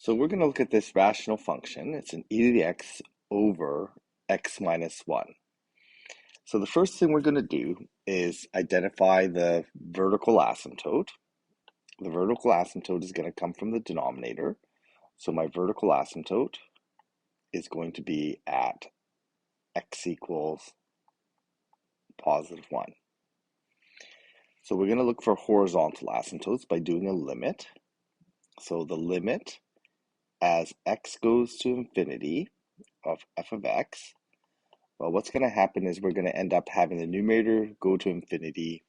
So we're going to look at this rational function. It's an e to the x over x minus 1. So the first thing we're going to do is identify the vertical asymptote. The vertical asymptote is going to come from the denominator. So my vertical asymptote is going to be at x equals positive 1. So we're going to look for horizontal asymptotes by doing a limit. So the limit as x goes to infinity of f of x, well, what's going to happen is we're going to end up having the numerator go to infinity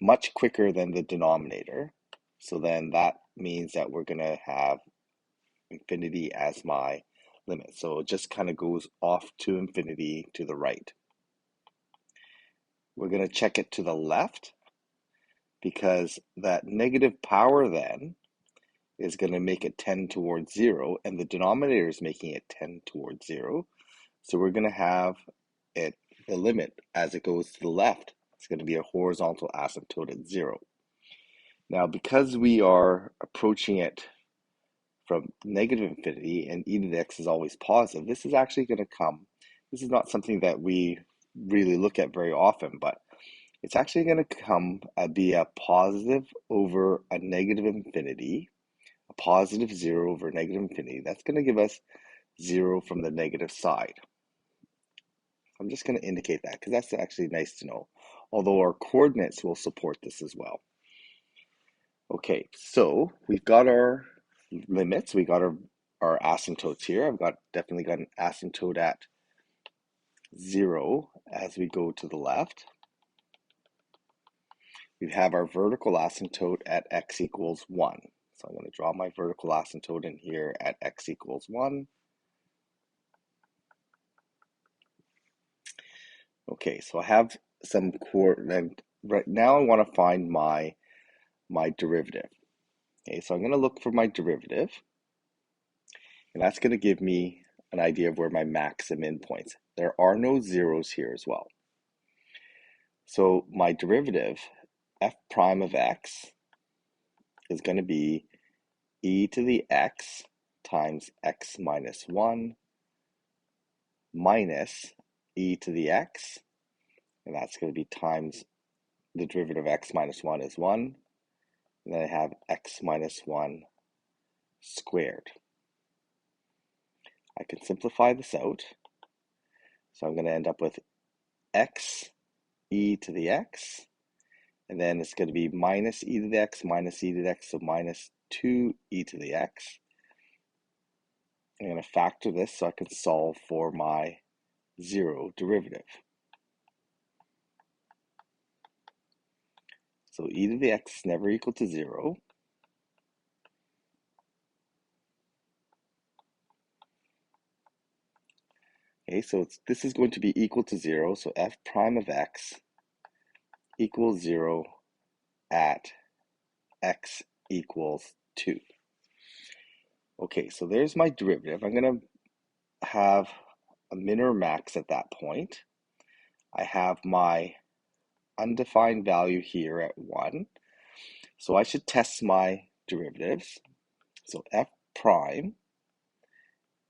much quicker than the denominator. So then that means that we're going to have infinity as my limit. So it just kind of goes off to infinity to the right. We're going to check it to the left because that negative power then is going to make it tend towards 0, and the denominator is making it tend towards 0. So we're going to have it, the limit as it goes to the left, it's going to be a horizontal asymptote at 0. Now, because we are approaching it from negative infinity and e to the x is always positive, this is actually going to come, this is not something that we really look at very often, but it's actually going to come be a positive over a negative infinity, a positive 0 over negative infinity. That's going to give us 0 from the negative side. I'm just going to indicate that because that's actually nice to know, although our coordinates will support this as well. Okay, so we've got our limits, we got our asymptotes here. I've definitely got an asymptote at 0 as we go to the left. We have our vertical asymptote at x equals 1. So I'm going to draw my vertical asymptote in here at x equals 1. Okay, so I have some coordinate. Right now I want to find my derivative. Okay, so I'm going to look for my derivative, and that's going to give me an idea of where my max and min points. There are no zeros here as well. So my derivative, f prime of x, is going to be e to the x times x minus 1 minus e to the x, and that's going to be times the derivative of x minus 1 is 1, and then I have x minus 1 squared. I can simplify this out, so I'm going to end up with x e to the x, and then it's going to be minus e to the x minus e to the x, so minus 2 e to the x. I'm going to factor this so I can solve for my 0 derivative. So e to the x is never equal to 0. Okay, so this is going to be equal to 0, so f prime of x equals 0 at x equals 2. Okay, so there's my derivative. I'm going to have a min or max at that point. I have my undefined value here at 1. So I should test my derivatives. So f prime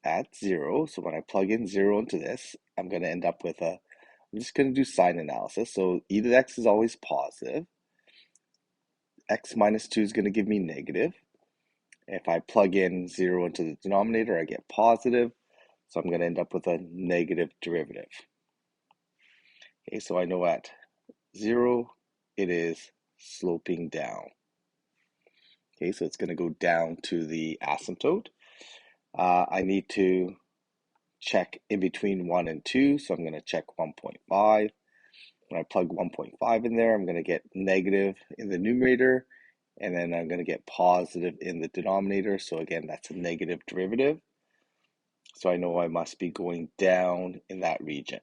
at 0. So when I plug in 0 into this, I'm going to end up with I'm just going to do sign analysis. So e to the x is always positive. X minus 2 is going to give me negative. If I plug in 0 into the denominator, I get positive. So I'm going to end up with a negative derivative. Okay, so I know at 0, it is sloping down. Okay, so it's going to go down to the asymptote. I need to check in between 1 and 2, so I'm going to check 1.5. When I plug 1.5 in there, I'm going to get negative in the numerator, and then I'm going to get positive in the denominator. So again, that's a negative derivative. So I know I must be going down in that region.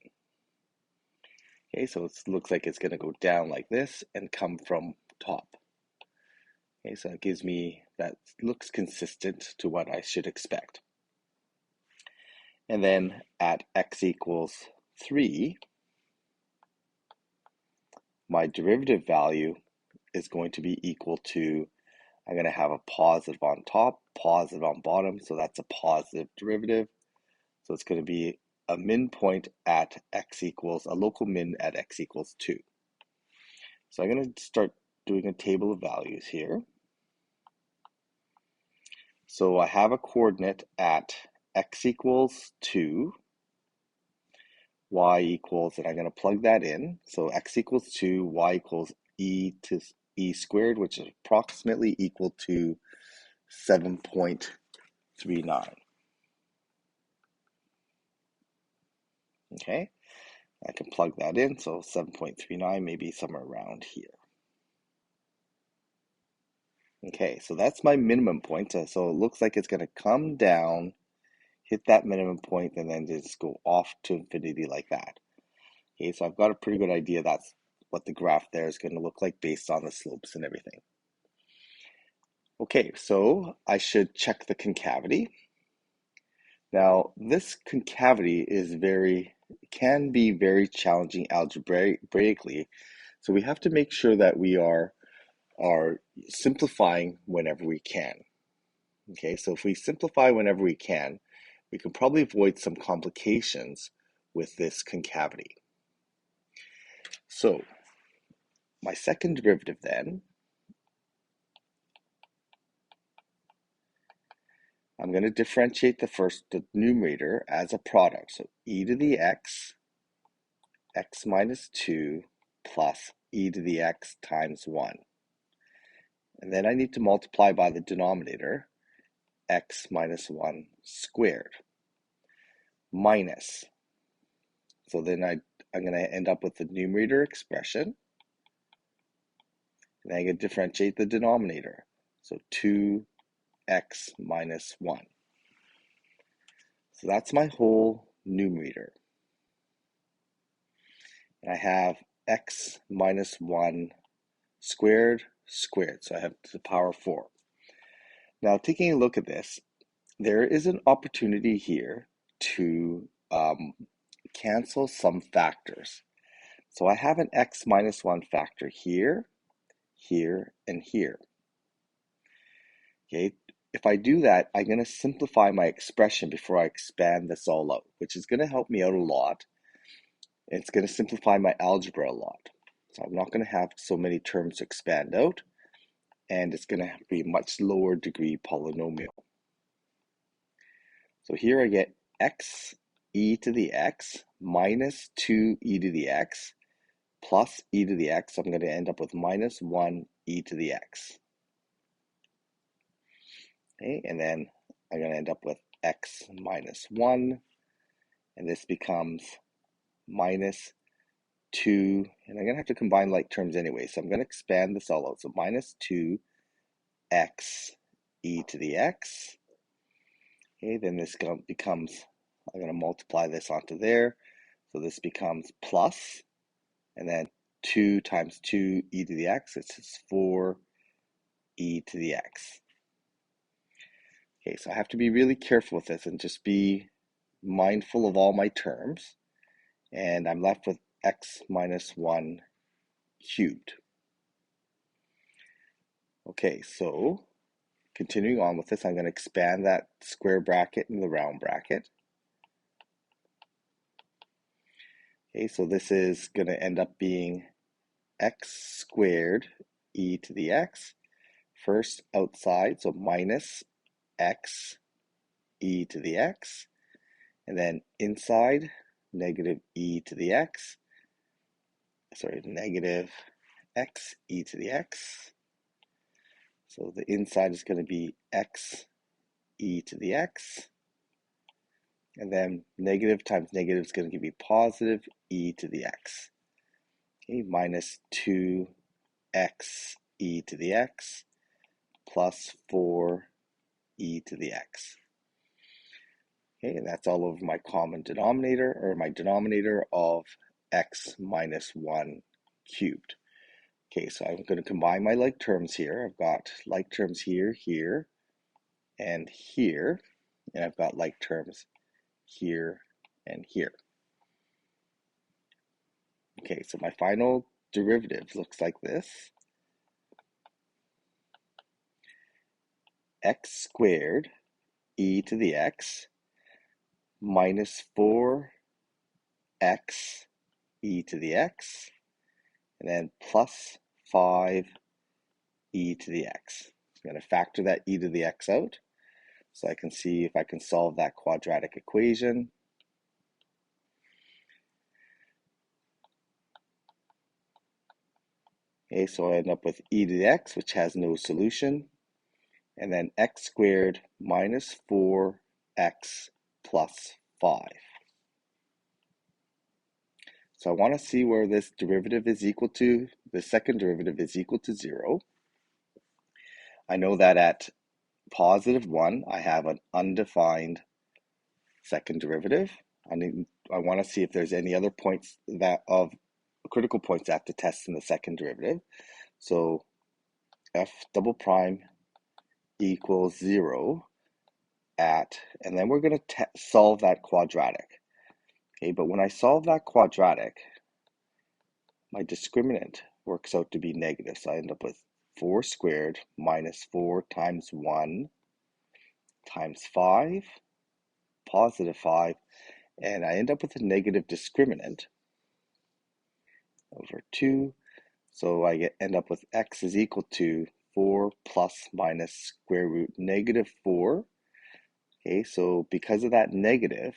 Okay, so it looks like it's going to go down like this and come from top. Okay, so it gives me, that looks consistent to what I should expect. And then at x equals 3, my derivative value is going to be equal to I'm going to have a positive on top, positive on bottom, so that's a positive derivative. So it's going to be a min point at x equals, a local min at x equals 2. So I'm going to start doing a table of values here. So I have a coordinate at x equals 2, y equals, and I'm going to plug that in. So x equals 2, y equals e to e squared, which is approximately equal to 7.39. Okay, I can plug that in, so 7.39 maybe somewhere around here. Okay, so that's my minimum point. So it looks like it's going to come down, hit that minimum point, and then just go off to infinity like that. Okay, so I've got a pretty good idea that's what the graph there is going to look like based on the slopes and everything. Okay, so I should check the concavity. Now, this concavity can be very challenging algebraically, so we have to make sure that we are simplifying whenever we can. Okay, so if we simplify whenever we can probably avoid some complications with this concavity. So my second derivative then, I'm going to differentiate the numerator as a product. So e to the x minus 2 plus e to the x times 1. And then I need to multiply by the denominator, x minus 1 squared, minus. So then I'm going to end up with the numerator expression. And I can differentiate the denominator. So 2x minus 1. So that's my whole numerator. And I have x minus 1 squared. So I have to the power 4. Now, taking a look at this, there is an opportunity here to cancel some factors. So I have an x minus 1 factor here, here, and here. Okay, if I do that, I'm going to simplify my expression before I expand this all out, which is going to help me out a lot. It's going to simplify my algebra a lot. So I'm not going to have so many terms to expand out, and it's going to be a much lower degree polynomial. So here I get x e to the x minus 2 e to the x plus e to the x. So I'm going to end up with minus 1 e to the x. Okay, and then I'm going to end up with x minus 1, and this becomes minus 2, and I'm going to have to combine like terms anyway, so I'm going to expand this all out. So minus 2x e to the x. Okay, then this becomes, I'm going to multiply this onto there, so this becomes plus, and then 2 times 2 e to the x, it's just 4 e to the x. Okay, so I have to be really careful with this and just be mindful of all my terms. And I'm left with x minus 1 cubed. Okay, so continuing on with this, I'm going to expand that square bracket in the round bracket. Okay, so this is going to end up being x squared e to the x. First outside, so minus x e to the x, and then inside negative e to the x, negative x e to the x. So the inside is going to be x e to the x, and then negative times negative is going to give you positive e to the x. Okay, minus 2x e to the x plus 4 e to the x. Okay, and that's all over my common denominator, or my denominator of x minus 1 cubed. Okay, so I'm going to combine my like terms here. I've got like terms here, here, and here, and I've got like terms here and here. Okay, so my final derivative looks like this. x squared e to the x minus 4x e to the x, and then plus 5 e to the x. I'm going to factor that e to the x out so I can see if I can solve that quadratic equation. Okay, so I end up with e to the x, which has no solution, and then x squared minus 4x plus 5. So I want to see where this derivative is equal to, the second derivative is equal to 0. I know that at positive 1, I have an undefined second derivative. I want to see if there's any other points that of critical points I have to test in the second derivative. So f double prime equals 0 at, and then we're going to solve that quadratic. Okay, but when I solve that quadratic, my discriminant works out to be negative. So I end up with 4 squared minus 4 times 1 times 5, positive 5, and I end up with a negative discriminant over 2. So I end up with x is equal to 4 plus minus square root negative 4. Okay, so because of that negative,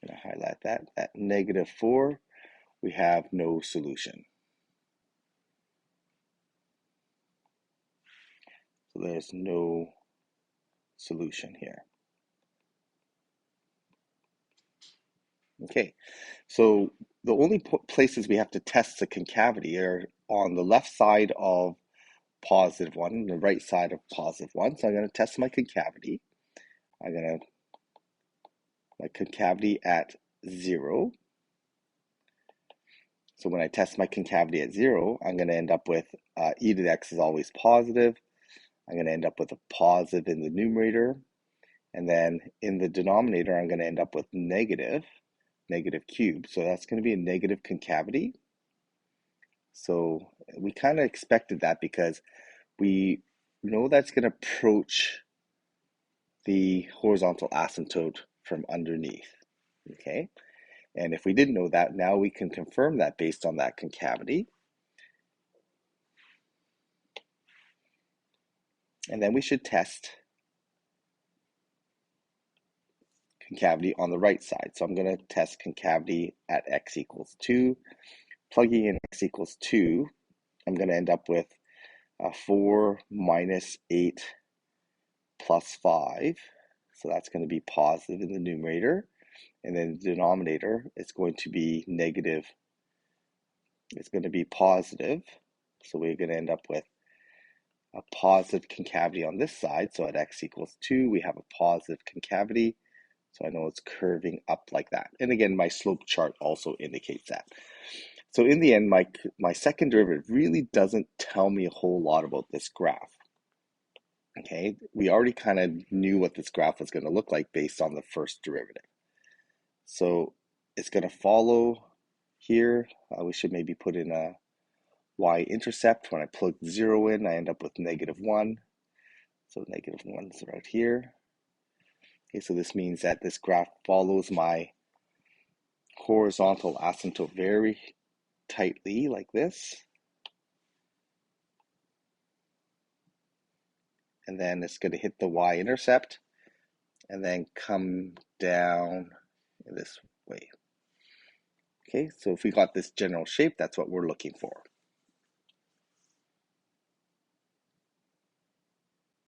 I'm going to highlight that negative 4, we have no solution. So there's no solution here. Okay, so the only places we have to test the concavity are on the left side of positive 1 and the right side of positive 1. So I'm going to test my concavity. My concavity at 0. So when I test my concavity at 0, I'm going to end up with e to the x is always positive. I'm going to end up with a positive in the numerator. And then in the denominator, I'm going to end up with negative cubed. So that's going to be a negative concavity. So we kind of expected that because we know that's going to approach the horizontal asymptote from underneath. Okay. And if we didn't know that, now we can confirm that based on that concavity. And then we should test concavity on the right side. So I'm going to test concavity at x equals 2. Plugging in x equals 2, I'm going to end up with 4 minus 8 plus 5. So that's going to be positive in the numerator. And then the denominator is going to be negative. It's going to be positive. So we're going to end up with a positive concavity on this side. So at x equals 2, we have a positive concavity. So I know it's curving up like that. And again, my slope chart also indicates that. So in the end, my second derivative really doesn't tell me a whole lot about this graph. Okay, we already kind of knew what this graph was going to look like based on the first derivative. So it's going to follow here. We should maybe put in a y-intercept. When I plug 0 in, I end up with -1. So -1 is right here. Okay, so this means that this graph follows my horizontal asymptote very tightly like this. And then it's going to hit the y-intercept and then come down this way. Okay, so if we got this general shape, that's what we're looking for.